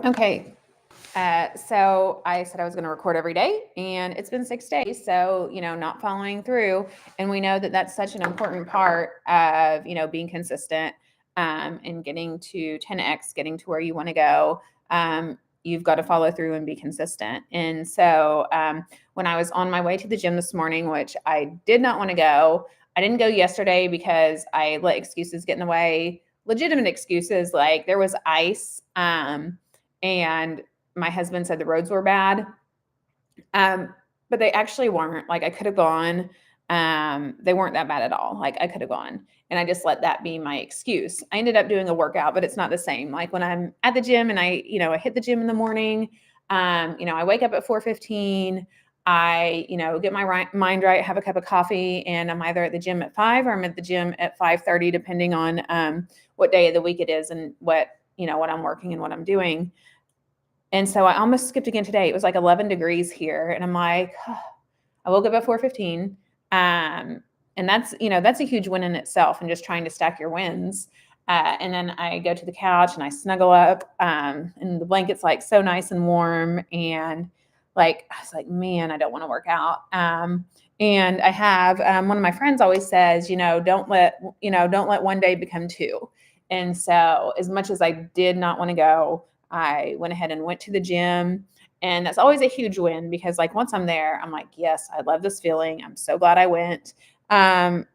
Okay. So I said I was going to record every day, and it's been 6 days. So, not following through. And we know that that's such an important part of, being consistent and getting to 10x, getting to where you want to go. You've got to follow through and be consistent. And so when I was on my way to the gym this morning, which I did not want to go, I didn't go yesterday because I let excuses get in the way, legitimate excuses, like there was ice. And my husband said the roads were bad. But they actually weren't. Like I could have gone. They weren't that bad at all. Like I could have gone. And I just let that be my excuse. I ended up doing a workout, but it's not the same. Like when I'm at the gym and I hit the gym in the morning, I wake up at 4:15. I, get my mind right, have a cup of coffee, and I'm either at the gym at 5 or I'm at the gym at 5:30, depending on what day of the week it is and what I'm working and what I'm doing. And so I almost skipped again today. It was like 11 degrees here. And I'm like, I woke up at 4:15. And that's a huge win in itself, and just trying to stack your wins. And then I go to the couch and I snuggle up, and the blanket's like so nice and warm. And like, I was like, man, I don't want to work out. And I have, one of my friends always says, don't let one day become two. And so as much as I did not want to go, I went ahead and went to the gym. And that's always a huge win, because like once I'm there, I'm like, yes, I love this feeling. I'm so glad I went. And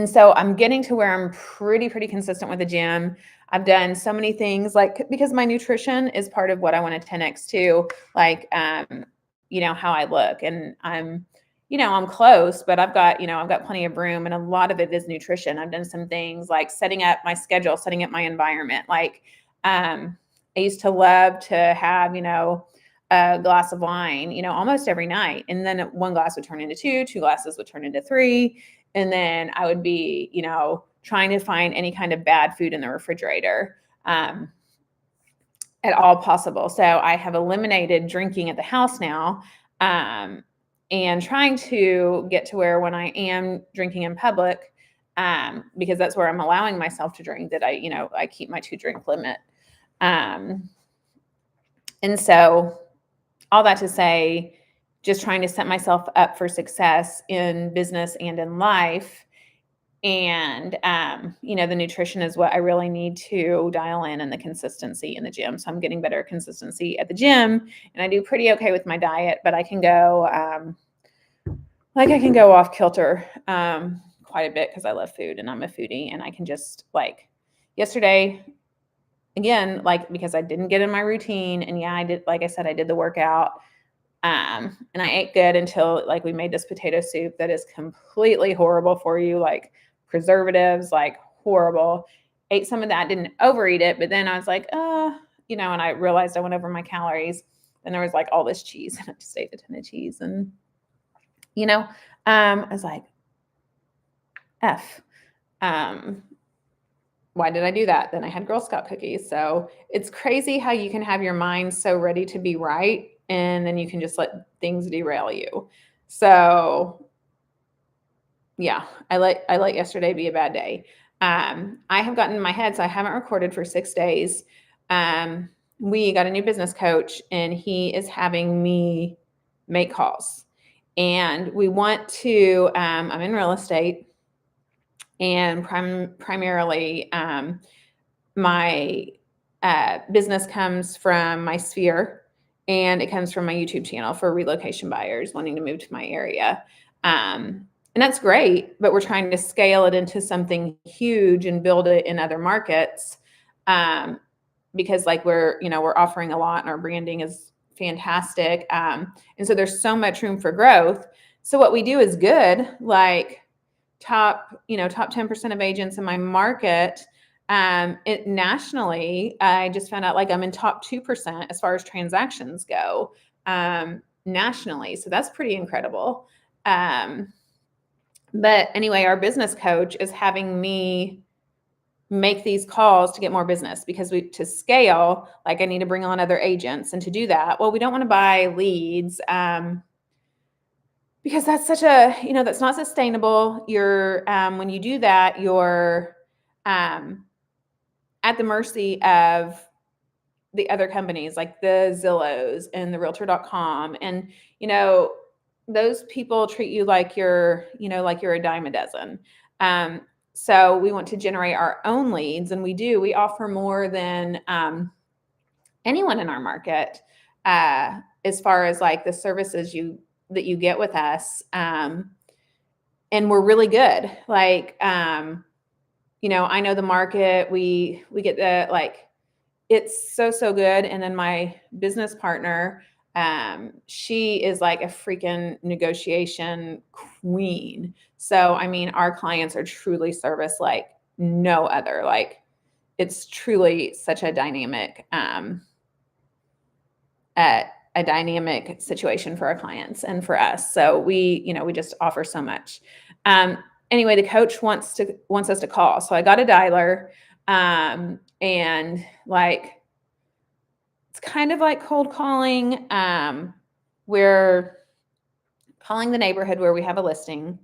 so I'm getting to where I'm pretty consistent with the gym. I've done so many things, like, because my nutrition is part of what I want to 10x to, like, how I look. And I'm close, but I've got plenty of room, and a lot of it is nutrition. I've done some things like setting up my schedule, setting up my environment. Like, I used to love to have, a glass of wine, almost every night. And then one glass would turn into two glasses would turn into three. And then I would be, trying to find any kind of bad food in the refrigerator at all possible. So I have eliminated drinking at the house now, and trying to get to where when I am drinking in public, because that's where I'm allowing myself to drink, that I keep my 2-drink limit. And so all that to say, just trying to set myself up for success in business and in life. And, the nutrition is what I really need to dial in, and the consistency in the gym. So I'm getting better consistency at the gym, and I do pretty okay with my diet, but I can go, off kilter, quite a bit, because I love food and I'm a foodie, and I can just, like, yesterday, again, like, because I didn't get in my routine, and yeah, I did, like I said, I did the workout, and I ate good until, like, we made this potato soup that is completely horrible for you, like preservatives, like horrible. Ate some of that, didn't overeat it, but then I was like, and I realized I went over my calories, and there was like all this cheese, and I just ate a ton of cheese, and I was like, F. Why did I do that? Then I had Girl Scout cookies. So it's crazy how you can have your mind so ready to be right, and then you can just let things derail you. So yeah, I let yesterday be a bad day. I have gotten in my head, so I haven't recorded for 6 days. We got a new business coach, and he is having me make calls. And we want to, I'm in real estate, and primarily my business comes from my sphere, and it comes from my YouTube channel for relocation buyers wanting to move to my area. And that's great, but we're trying to scale it into something huge and build it in other markets, because like we're offering a lot, and our branding is fantastic. And so there's so much room for growth. So what we do is good, like top 10% of agents in my market. Nationally, I just found out, like, I'm in top 2% as far as transactions go, nationally. So that's pretty incredible. But anyway, our business coach is having me make these calls to get more business, because to scale, like, I need to bring on other agents. And to do that, well, we don't want to buy leads, because that's such a, that's not sustainable. You're, when you do that, you're, at the mercy of the other companies like the Zillows and the realtor.com. And, you know, those people treat you like you're, you know, like you're a dime a dozen. Um, so we want to generate our own leads, and we offer more than anyone in our market, as far as like the services that you get with us. And we're really good. Like, you know, I know the market. We get the like, it's so good. And then my business partner, she is like a freaking negotiation queen. So I mean, our clients are truly serviced like no other. Like, it's truly such a dynamic situation for our clients and for us. So we just offer so much. Um, anyway, the coach wants us to call. So I got a dialer, and like, it's kind of like cold calling. We're calling the neighborhood where we have a listing,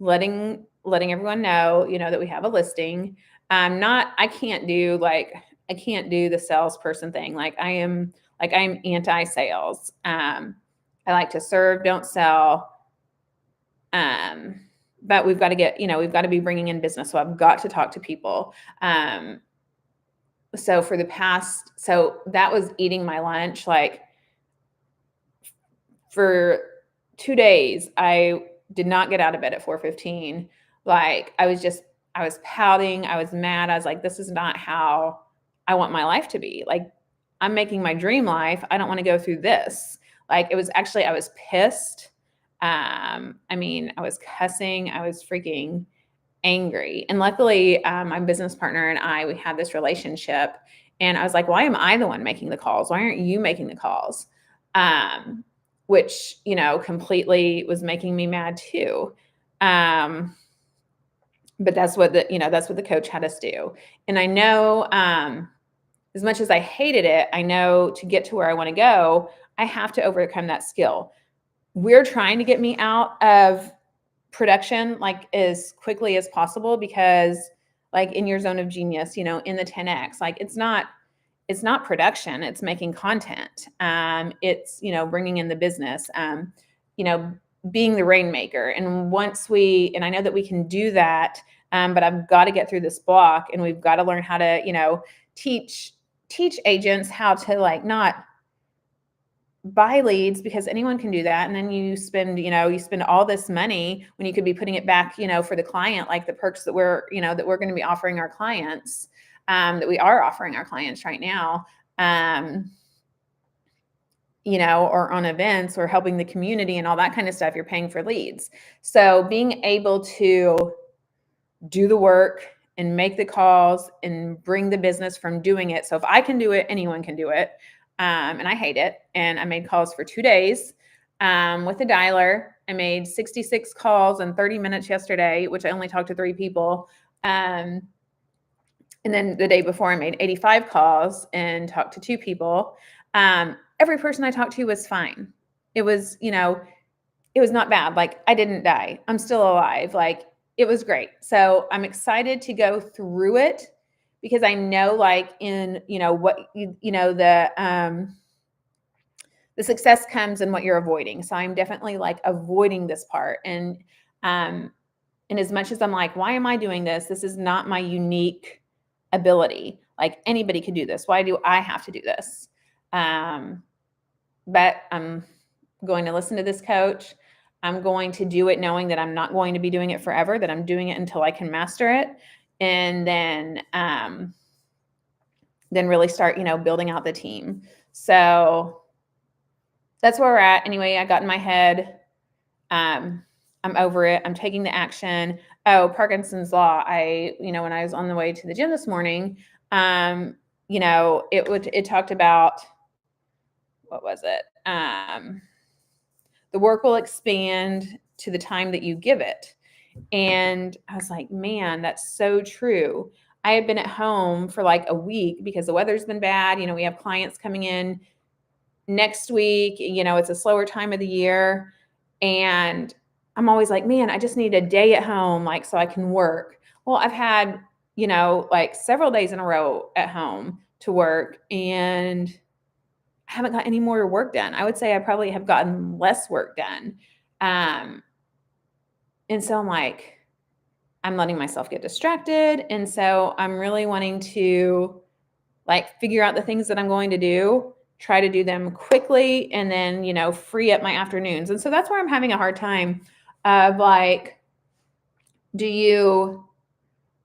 letting everyone know, you know, that we have a listing. I can't do the salesperson thing. I'm anti-sales. I like to serve, don't sell. But we've got to be bringing in business. So I've got to talk to people. So that was eating my lunch. Like, for 2 days, I did not get out of bed at 4:15. Like, I was pouting. I was mad. I was like, this is not how I want my life to be. Like, I'm making my dream life. I don't want to go through this. Like, I was pissed. I mean, I was cussing. I was freaking angry. And luckily, my business partner and we had this relationship. And I was like, why am I the one making the calls? Why aren't you making the calls? Which, you know, completely was making me mad too. But that's what the coach had us do. And I know, as much as I hated it, I know to get to where I want to go, I have to overcome that skill. We're trying to get me out of production like as quickly as possible, because like in your zone of genius, you know, in the 10X, like it's not production, it's making content. It's, you know, bringing in the business, you know, being the rainmaker. And I know that we can do that, but I've got to get through this block, and we've got to learn how to, you know, teach agents how to like not buy leads, because anyone can do that. And then you spend all this money when you could be putting it back, you know, for the client, like the perks that we're going to be offering our clients, that we are offering our clients right now, you know, or on events or helping the community and all that kind of stuff. You're paying for leads. So being able to do the work and make the calls and bring the business from doing it. So if I can do it, anyone can do it. And I hate it. And I made calls for 2 days with a dialer. I made 66 calls in 30 minutes yesterday, which I only talked to 3 people. And then the day before, I made 85 calls and talked to 2 people. Every person I talked to was fine. It was, you know, it was not bad. Like, I didn't die. I'm still alive. Like, it was great. So I'm excited to go through it, because I know, like, in, you know, what, you know, the success comes in what you're avoiding. So I'm definitely like avoiding this part. And as much as I'm like, why am I doing this? This is not my unique ability. Like, anybody could do this. Why do I have to do this? But I'm going to listen to this coach. I'm going to do it knowing that I'm not going to be doing it forever, that I'm doing it until I can master it. And then really start, you know, building out the team. So that's where we're at. Anyway, I got in my head. I'm over it. I'm taking the action. Oh, Parkinson's law. When I was on the way to the gym this morning, you know, it talked about, what was it? The work will expand to the time that you give it. And I was like, man, that's so true. I had been at home for like a week because the weather's been bad. You know, we have clients coming in next week. You know, it's a slower time of the year. And I'm always like, man, I just need a day at home, like, so I can work. Well, I've had, you know, like several days in a row at home to work. And haven't got any more work done. I would say I probably have gotten less work done. And so I'm like, I'm letting myself get distracted. And so I'm really wanting to like figure out the things that I'm going to do, try to do them quickly, and then, free up my afternoons. And so that's where I'm having a hard time of like, do you,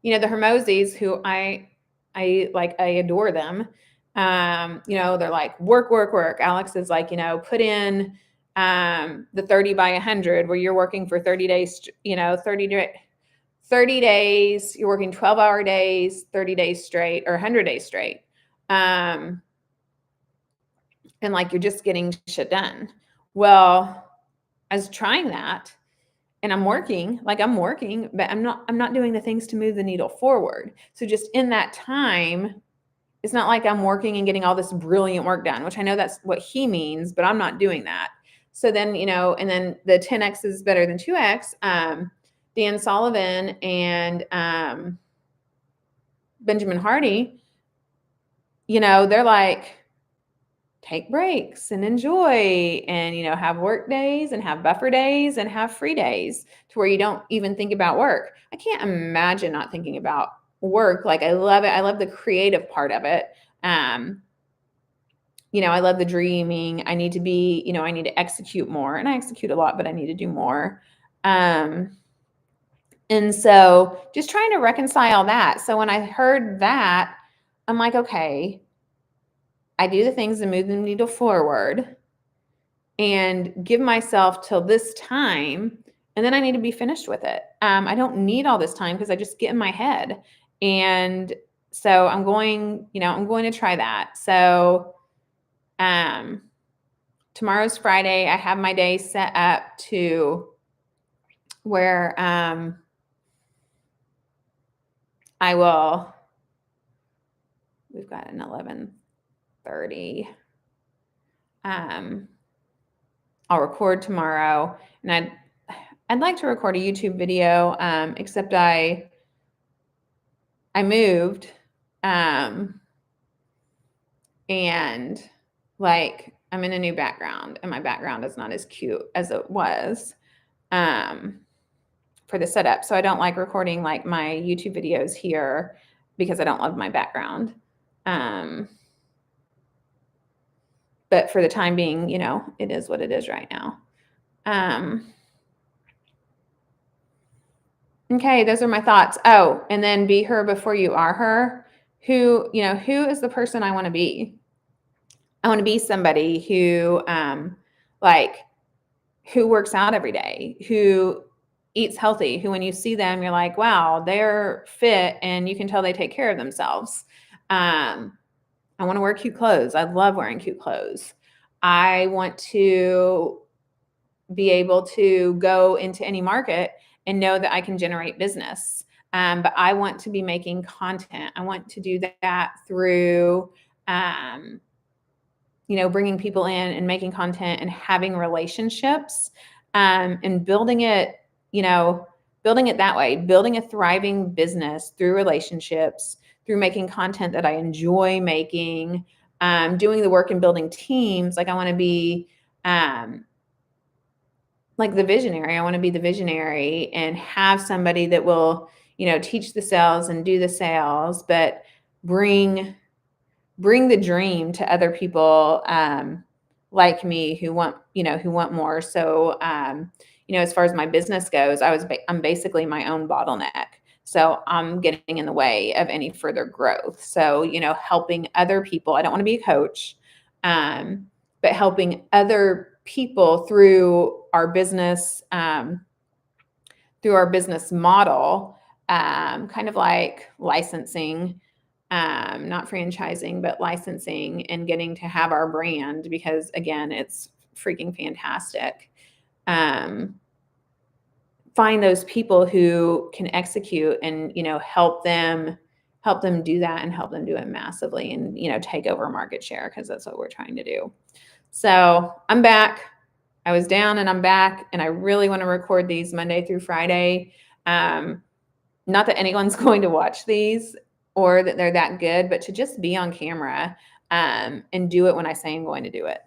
the Hermosis, who I adore them. They're like work, work, work. Alex is like, put in the 30 by 100 where you're working for 30 days, 30 days, you're working 12-hour days, 30 days straight or 100 days straight. And like, you're just getting shit done. Well, I was trying that and I'm working, but I'm not doing the things to move the needle forward. So just in that time, it's not like I'm working and getting all this brilliant work done, which I know that's what he means, but I'm not doing that. So then, and then the 10X is better than 2X. Dan Sullivan and Benjamin Hardy, they're like, take breaks and enjoy and, have work days and have buffer days and have free days to where you don't even think about work. I can't imagine not thinking about work. Like, I love it. I love the creative part of it. I love the dreaming. I need to execute more, and I execute a lot, but I need to do more. And so just trying to reconcile that. So when I heard that, I'm like, okay, I do the things that move the needle forward and give myself till this time, and then I need to be finished with it. I don't need all this time because I just get in my head. And so I'm going to try that. So tomorrow's Friday. I have my day set up to where we've got an 11:30. I'll record tomorrow, and I'd like to record a YouTube video, except I moved, and like I'm in a new background, and my background is not as cute as it was for the setup. So I don't like recording like my YouTube videos here because I don't love my background. But for the time being, it is what it is right now. Okay, those are my thoughts. Oh, and then be her before you are her. Who is the person I want to be? I want to be somebody who, who works out every day, who eats healthy, who when you see them, you're like, wow, they're fit and you can tell they take care of themselves. I want to wear cute clothes. I love wearing cute clothes. I want to be able to go into any market and know that I can generate business. But I want to be making content. I want to do that through, bringing people in and making content and having relationships, and building it that way, building a thriving business through relationships, through making content that I enjoy making, doing the work and building teams. Like, I want to be, like the visionary. I want to be the visionary and have somebody that will, teach the sales and do the sales, but bring the dream to other people, like me who want more. So, as far as my business goes, I'm basically my own bottleneck. So I'm getting in the way of any further growth. So, helping other people. I don't want to be a coach, but helping other people through our business model, kind of like licensing, not franchising, but licensing and getting to have our brand, because again, it's freaking fantastic. Find those people who can execute and, help them do that and help them do it massively and, take over market share, because that's what we're trying to do. So I'm back. I was down and I'm back, and I really want to record these Monday through Friday. Not that anyone's going to watch these. or that they're that good, but to just be on camera and do it when I say I'm going to do it.